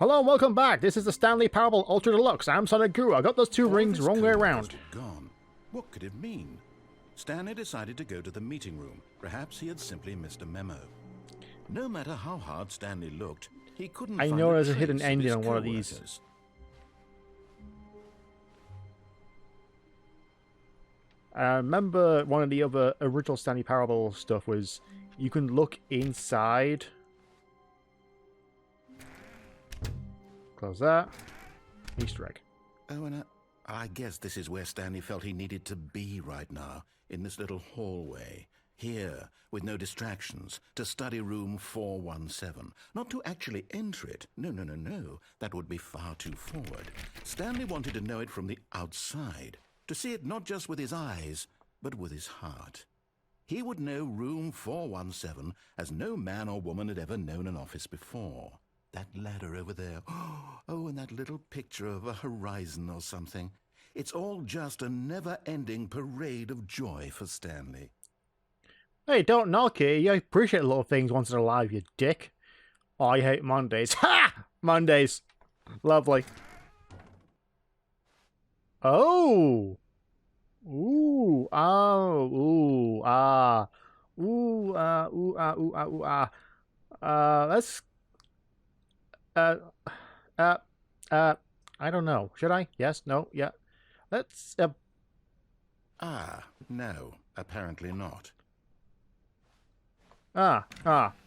Hello and welcome back. This is the Stanley Parable Ultra Deluxe. I'm Sonicguru. I got those two rings wrong way around. Gone. What could it mean? Stanley decided to go to the meeting room. Perhaps he had simply missed a memo. No matter how hard Stanley looked, he couldn't find know there's a trace hidden of ending his on one of these. coworkers. I remember one of the other original Stanley Parable stuff was you can look inside. Close that. Easter egg. Oh, and I guess this is where Stanley felt he needed to be right now, in this little hallway. Here, with no distractions, to study room 417. Not to actually enter it. No. That would be far too forward. Stanley wanted to know it from the outside. To see it not just with his eyes, but with his heart. He would know room 417 as no man or woman had ever known an office before. That ladder over there. Oh, and that little picture of a horizon or something. It's all just a never-ending parade of joy for Stanley. Hey, don't knock it. You appreciate little things once in a while, you dick. Oh, I hate Mondays. Ha! Mondays. Lovely. Oh. Ooh. Oh. Ooh. Ah. Ooh. Ooh. Ah. Ooh. Ah. Ooh. Ah. Let's. I don't know. Should I? Yes? No? Yeah. Let's. No. Apparently not.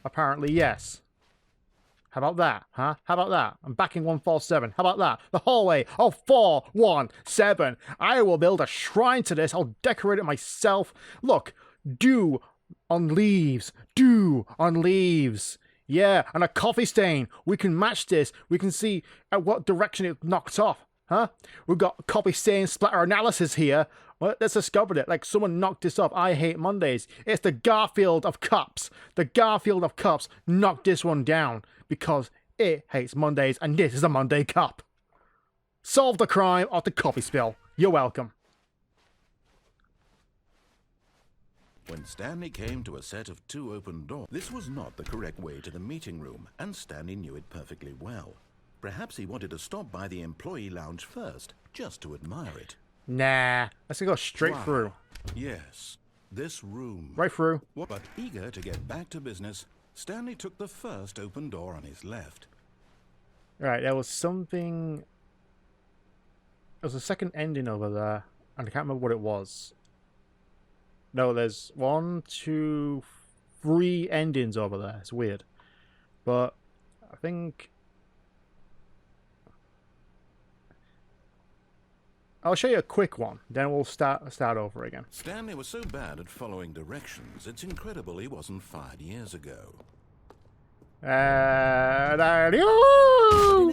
Apparently yes. How about that, huh? How about that? I'm backing 147. How about that? The hallway of 417. I will build a shrine to this. I'll decorate it myself. Look, dew on leaves. Dew on leaves. Yeah, and a coffee stain. We can match this. We can see at what direction it knocked off, huh? We've got coffee stain splatter analysis here. Well, let's discover it. Like someone knocked this off. I hate Mondays. It's the Garfield of cups. The Garfield of cups knocked this one down because it hates Mondays, and this is a Monday cup. Solve the crime of the coffee spill. You're welcome. When Stanley came to a set of 2 open doors, this was not the correct way to the meeting room, and Stanley knew it perfectly well. Perhaps he wanted to stop by the employee lounge first, just to admire it. Nah, let's go straight through. Yes, this room. Right through. But eager to get back to business, Stanley took the first open door on his left. Right, there was something. There was a second ending over there, and I can't remember what it was. No, there's 1, 2, 3 endings over there. It's weird. But I think I'll show you a quick one, then we'll start over again. Stanley was so bad at following directions, it's incredible he wasn't fired years ago. In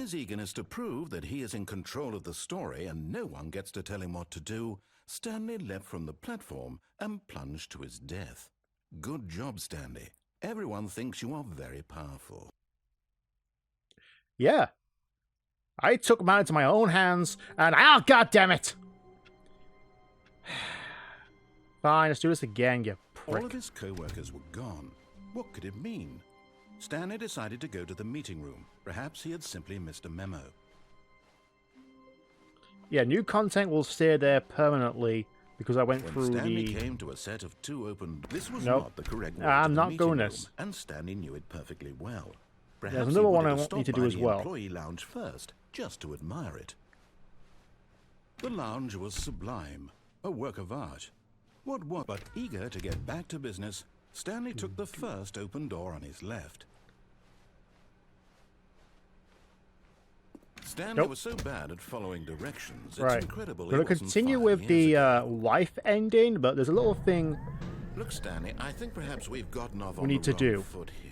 his eagerness to prove that he is in control of the story and no one gets to tell him what to do, Stanley leapt from the platform and plunged to his death. Good job, Stanley. Everyone thinks you are very powerful. Yeah. I took matters into my own hands, and God damn it! Fine, let's do this again, you prick. All of his co-workers were gone. What could it mean? Stanley decided to go to the meeting room. Perhaps he had simply missed a memo. Yeah, new content will stay there permanently because I went when through Stanley came to a set of 2 open doors, this was Nope. not the correct way I'm to the not meeting doing room, this. and Stanley knew it perfectly well. There's Perhaps another he one I wanted want you to stop do by as the well. employee lounge first, just to admire it. The lounge was sublime, a work of art. But eager to get back to business, Stanley took the first open door on his left. Stanley was so bad at following directions, it's incredible he We're wasn't going to continue 5 with years the ago. life ending, but there's a little thing Look, Stanley, I think perhaps we've gotten off on need the to wrong do. foot here.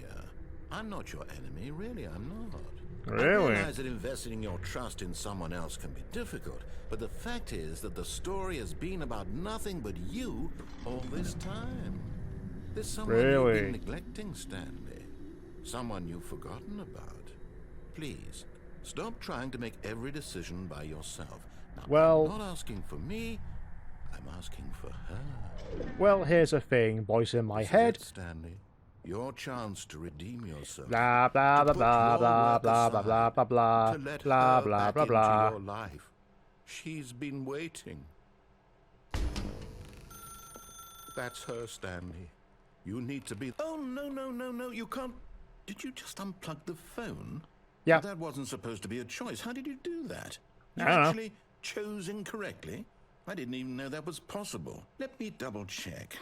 I'm not your enemy, really, I'm not. Really? I realize that investing your trust in someone else can be difficult, but the fact is that the story has been about nothing but you all this time. There's someone you've been neglecting, Stanley. Someone you've forgotten about. Please, stop trying to make every decision by yourself. Now, Well, I'm not asking for me, I'm asking for her. well, here's a thing, voice in my head. Stanley. Your chance to redeem yourself. Blah blah To blah put blah your blah work blah blah blah aside, blah blah to let blah her blah back blah into blah. your life. She's been waiting. That's her, Stanley. You need to be... Oh, no, you can't... Did you just unplug the phone? Yeah. That wasn't supposed to be a choice. How did you do that? You I don't know. actually chose incorrectly? I didn't even know that was possible. Let me double check.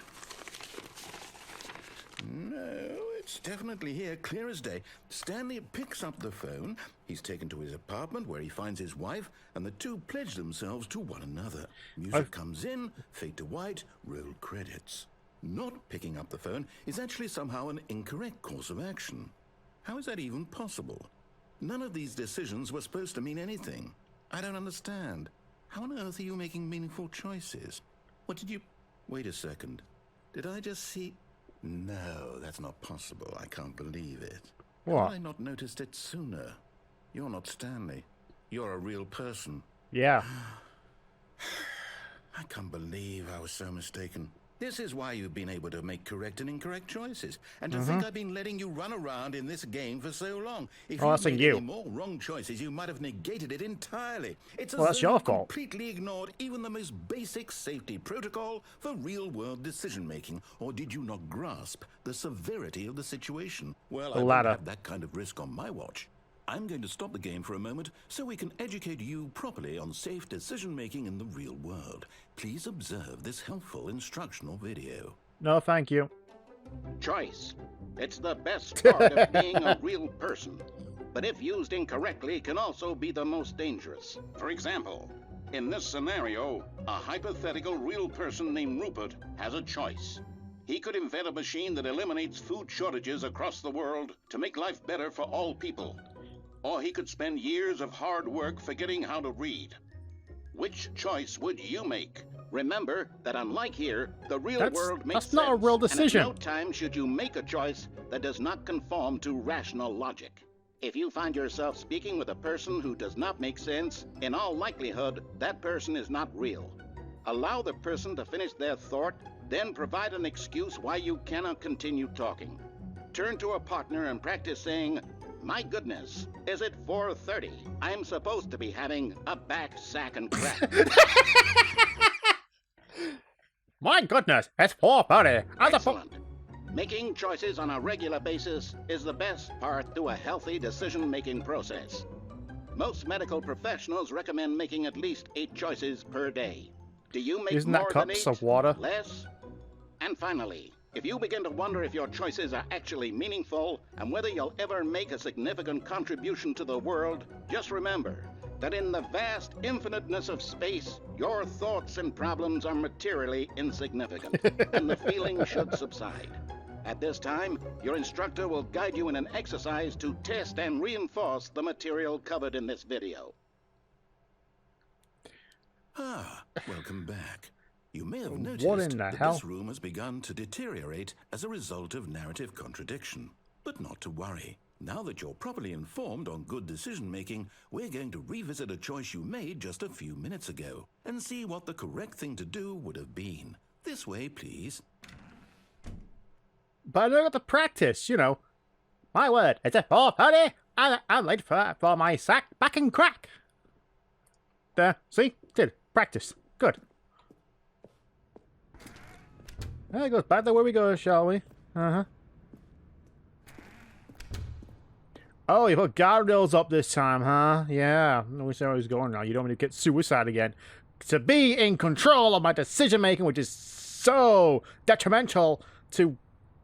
No, it's definitely here, clear as day. Stanley picks up the phone. He's taken to his apartment where he finds his wife, and the two pledge themselves to one another. Music comes in, fade to white, roll credits. Not picking up the phone is actually somehow an incorrect course of action. How is that even possible? None of these decisions were supposed to mean anything. I don't understand. How on earth are you making meaningful choices? What did you... Wait a second. Did I just see... No, that's not possible. I can't believe it. How What? had I not noticed it sooner? You're not Stanley. You're a real person. Yeah. I can't believe I was so mistaken. This is why you've been able to make correct and incorrect choices. And to think I've been letting you run around in this game for so long. If Oh, that's you'd on made you. any more wrong choices, you might have negated it entirely. It's as Well, that's though your you fault. completely ignored even the most basic safety protocol for real-world decision-making. Or did you not grasp the severity of the situation? Well, I won't latter. have that kind of risk on my watch. I'm going to stop the game for a moment so we can educate you properly on safe decision-making in the real world. Please observe this helpful instructional video. No, thank you. Choice. It's the best part of being a real person. But if used incorrectly, can also be the most dangerous. For example, in this scenario, a hypothetical real person named Rupert has a choice. He could invent a machine that eliminates food shortages across the world to make life better for all people. Or he could spend years of hard work forgetting how to read. Which choice would you make? Remember that unlike here, the real world makes that's not a sense, real and at decision. no time should you make a choice that does not conform to rational logic. If you find yourself speaking with a person who does not make sense, in all likelihood, that person is not real. Allow the person to finish their thought, then provide an excuse why you cannot continue talking. Turn to a partner and practice saying, "My goodness, is it 4:30? I'm supposed to be having a back, sack, and crack." My goodness, it's 4:30. Excellent. Making choices on a regular basis is the best part to a healthy decision-making process. Most medical professionals recommend making at least 8 choices per day. Do you make Isn't that more than cups 8? of water? Less? And finally, if you begin to wonder if your choices are actually meaningful and whether you'll ever make a significant contribution to the world, just remember that in the vast infiniteness of space, your thoughts and problems are materially insignificant, and the feeling should subside. At this time, your instructor will guide you in an exercise to test and reinforce the material covered in this video. Ah, welcome back. You may have What noticed in the that hell? this room has begun to deteriorate as a result of narrative contradiction. But not to worry. Now that you're properly informed on good decision-making, we're going to revisit a choice you made just a few minutes ago and see what the correct thing to do would have been. This way, please. But I don't have to practice, you know. My word, it's a 4:30. I'm late for my sack, back, and crack. There, see? Did. Practice. Good. There goes back there where we go, shall we? Uh-huh. Oh, you put guardrails up this time, huh? Yeah. I wish I was going now. You don't want me to get suicide again. To be in control of my decision-making, which is so detrimental to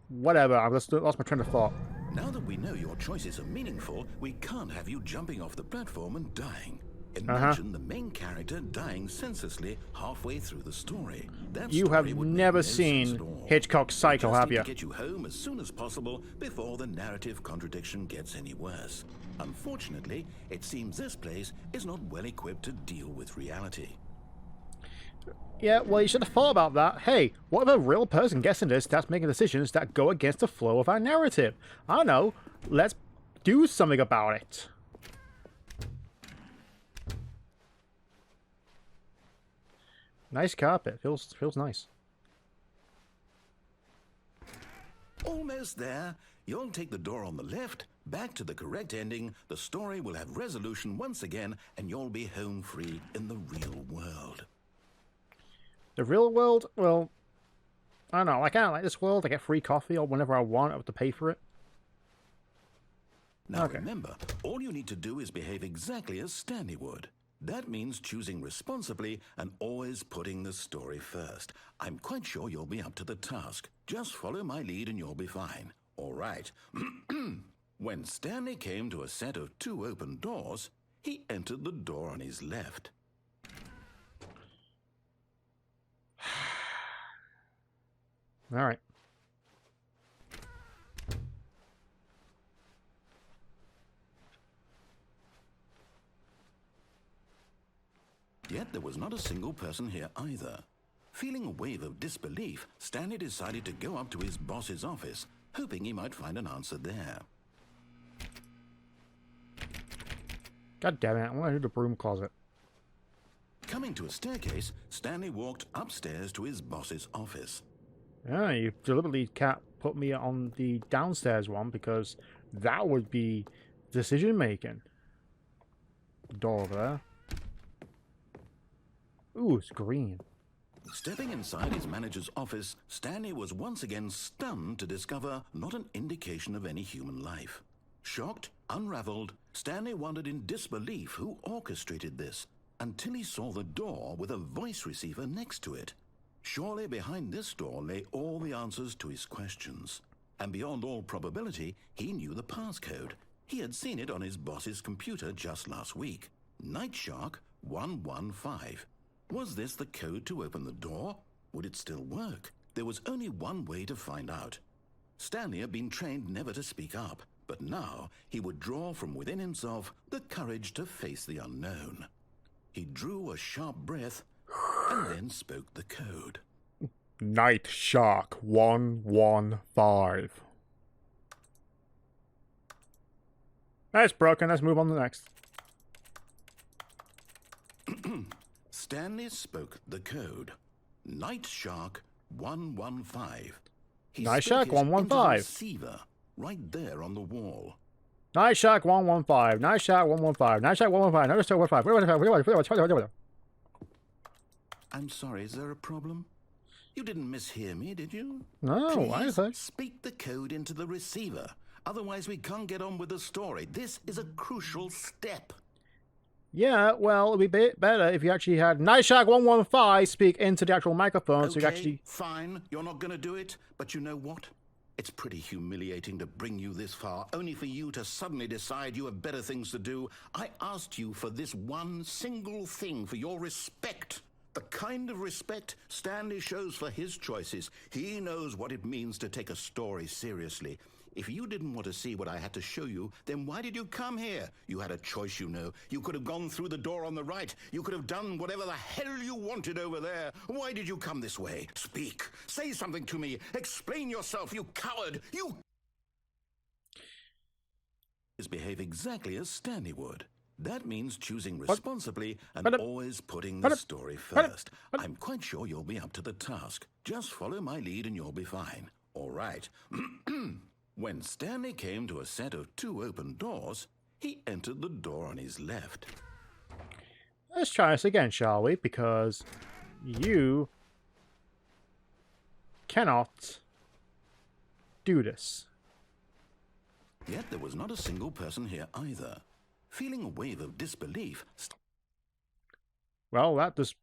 whatever. I lost my train of thought. Now that we know your choices are meaningful, we can't have you jumping off the platform and dying. Imagine the main character dying senselessly halfway through the story. That You story have would make never no sense seen at all. Hitchcock's Psycho, We just have need you? to get you home as soon as possible before the narrative contradiction gets any worse. Unfortunately, it seems this place is not well equipped to deal with reality. Yeah, well, you should have thought about that. Hey, what if a real person gets into this starts making decisions that go against the flow of our narrative? I don't know. Let's do something about it. Nice carpet. Feels nice. Almost there. You'll take the door on the left, back to the correct ending, the story will have resolution once again, and you'll be home free in the real world. The real world? Well, I don't know. I kind of like this world. I get free coffee or whenever I want. I have to pay for it. Now remember, all you need to do is behave exactly as Stanley would. That means choosing responsibly and always putting the story first. I'm quite sure you'll be up to the task. Just follow my lead and you'll be fine. All right. When Stanley came to a set of 2 open doors, he entered the door on his left. All right. Yet there was not a single person here either. Feeling a wave of disbelief, Stanley decided to go up to his boss's office, hoping he might find an answer there. God damn it. I want to do the broom closet. Coming to a staircase, Stanley walked upstairs to his boss's office. Yeah, you deliberately can't put me on the downstairs one because that would be decision making. Door over there. Ooh, it's green. Stepping inside his manager's office, Stanley was once again stunned to discover not an indication of any human life. Shocked, unraveled, Stanley wondered in disbelief who orchestrated this, until he saw the door with a voice receiver next to it. Surely behind this door lay all the answers to his questions. And beyond all probability, he knew the passcode. He had seen it on his boss's computer just last week. Nightshark 115. Was this the code to open the door? Would it still work? There was only one way to find out. Stanley had been trained never to speak up, but now he would draw from within himself the courage to face the unknown. He drew a sharp breath and then spoke the code. Night Shark 115. That's broken. Let's move on to the next. Stanley spoke the code. Night Shark 115. Night Shark 115. Receiver right there on the wall. Night Shark 115. Night Shark 115. Night Shark 115. Night Shark 115. I'm sorry, is there a problem? You didn't mishear me, did you? No, I think. Speak the code into the receiver. Otherwise, we can't get on with the story. This is a crucial step. Yeah, well, it'd be better if you actually had Night Shark 115 speak into the actual microphone, so you actually... Fine, you're not going to do it, but you know what? It's pretty humiliating to bring you this far, only for you to suddenly decide you have better things to do. I asked you for this one single thing, for your respect. The kind of respect Stanley shows for his choices. He knows what it means to take a story seriously. If you didn't want to see what I had to show you, then why did you come here? You had a choice, you know. You could have gone through the door on the right. You could have done whatever the hell you wanted over there. Why did you come this way? Speak. Say something to me. Explain yourself, you coward. You... behave exactly as Stanley would. That means choosing responsibly and always putting the story first. I'm quite sure you'll be up to the task. Just follow my lead and you'll be fine. All right. When Stanley came to a set of 2 open doors, he entered the door on his left. Let's try this again, shall we? Because you cannot do this. Yet there was not a single person here either. Feeling a wave of disbelief, well, that just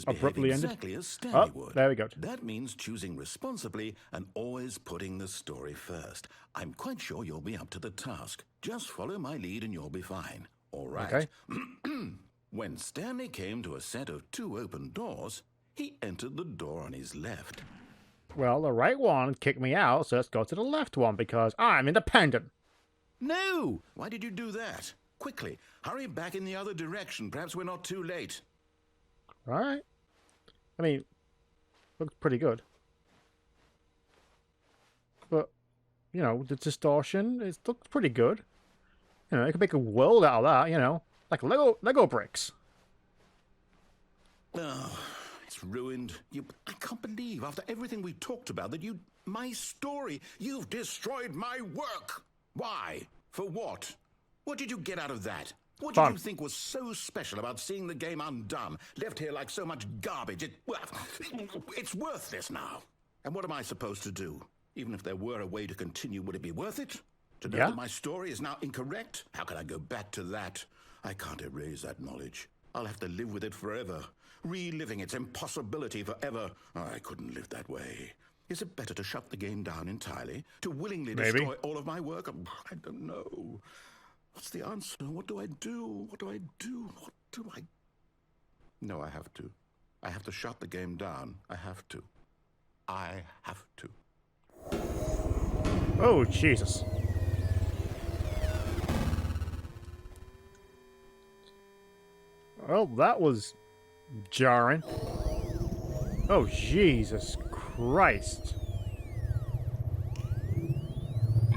abruptly ended. Exactly as Stanley would. There we go. That means choosing responsibly and always putting the story first. I'm quite sure you'll be up to the task. Just follow my lead and you'll be fine. All right. Okay. When Stanley came to a set of 2 open doors, he entered the door on his left. Well, the right one kicked me out, so let's go to the left one because I'm independent. No! Why did you do that? Quickly, hurry back in the other direction. Perhaps we're not too late. All right. I mean, looks pretty good. But, you know, the distortion, it looks pretty good. You know, it could make a world out of that, you know. Like Lego bricks. Oh, it's it's ruined. I can't believe, after everything we talked about, that my story, you've destroyed my work. Why? For what? What did you get out of that? What did you think was so special about seeing the game undone, left here like so much garbage? It's worthless now. And what am I supposed to do? Even if there were a way to continue, would it be worth it? To know that my story is now incorrect? How can I go back to that? I can't erase that knowledge. I'll have to live with it forever, reliving its impossibility forever. I couldn't live that way. Is it better to shut the game down entirely? To willingly destroy all of my work? I don't know. What's the answer? What do I do? What do I do? What do I... No, I have to. I have to shut the game down. I have to. I have to. Oh, Jesus. Oh, that was jarring. Oh, Jesus Christ.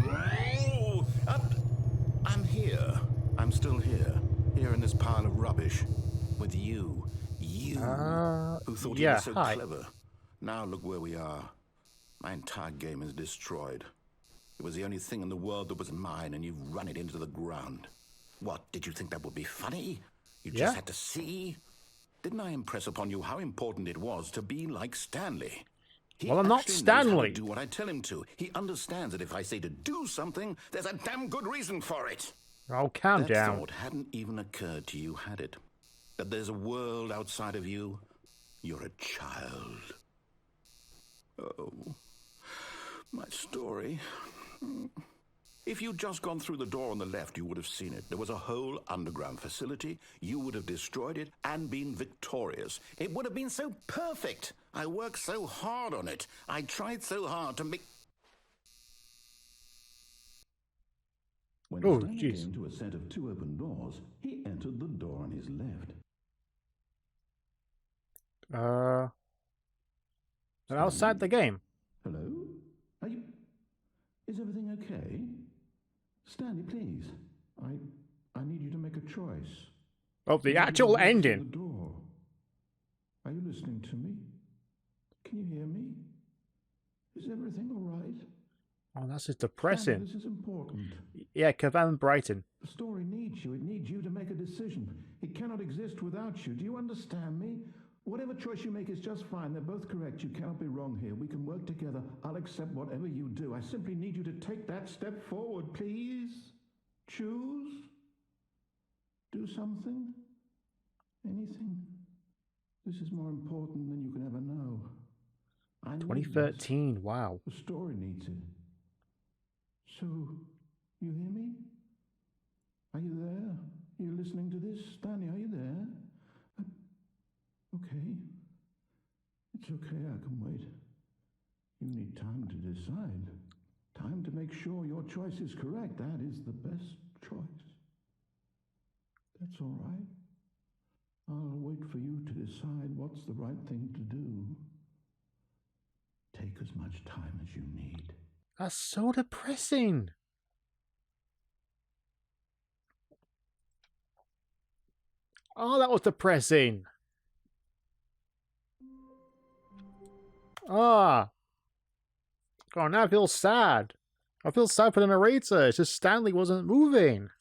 Oh, I'm here. I'm still here. Here in this pile of rubbish. With you. You. Who thought you were so clever. Now look where we are. My entire game is destroyed. It was the only thing in the world that was mine, and you've run it into the ground. What, did you think that would be funny? You just had to see? Didn't I impress upon you how important it was to be like Stanley? Well, I'm not Stanley. Knows how to do what I tell him to. He understands that if I say to do something, there's a damn good reason for it. Oh, calm down. That thought hadn't even occurred to you, had it? That there's a world outside of you? You're a child. Oh, my story. If you'd just gone through the door on the left, you would have seen it. There was a whole underground facility. You would have destroyed it and been victorious. It would have been so perfect. I worked so hard on it. I tried so hard to make... When Stanley came to a set of 2 open doors, he entered the door on his left. Outside the game. Hello? Are you... Is everything okay? Stanley, please. I need you to make a choice. Oh, the actual ending. The door. Are you listening to me? Can you hear me? Is everything all right? Oh, that's just depressing. Stanley, this is important. Yeah, Cavan Brighton. The story needs you. It needs you to make a decision. It cannot exist without you. Do you understand me? Whatever choice you make is just fine. They're both correct. You cannot be wrong here. We can work together. I'll accept whatever you do. I simply need you to take that step forward, please. Choose. Do something. Anything. This is more important than you can ever know. 2013, wow. The story needs it. So, you hear me? Are you there? Are you listening to this? Stanley, are you there? Okay. It's okay, I can wait. You need time to decide. Time to make sure your choice is correct. That is the best choice. That's all right. I'll wait for you to decide what's the right thing to do. Take as much time as you need. That's so depressing. Oh, that was depressing. Ah. Oh, now I feel sad. I feel sad for the narrator. It's just Stanley wasn't moving.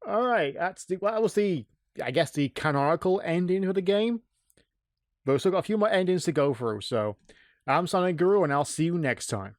Alright, that was the, I guess, the canonical ending of the game. But we've still got a few more endings to go through, so I'm Sonicguru, and I'll see you next time.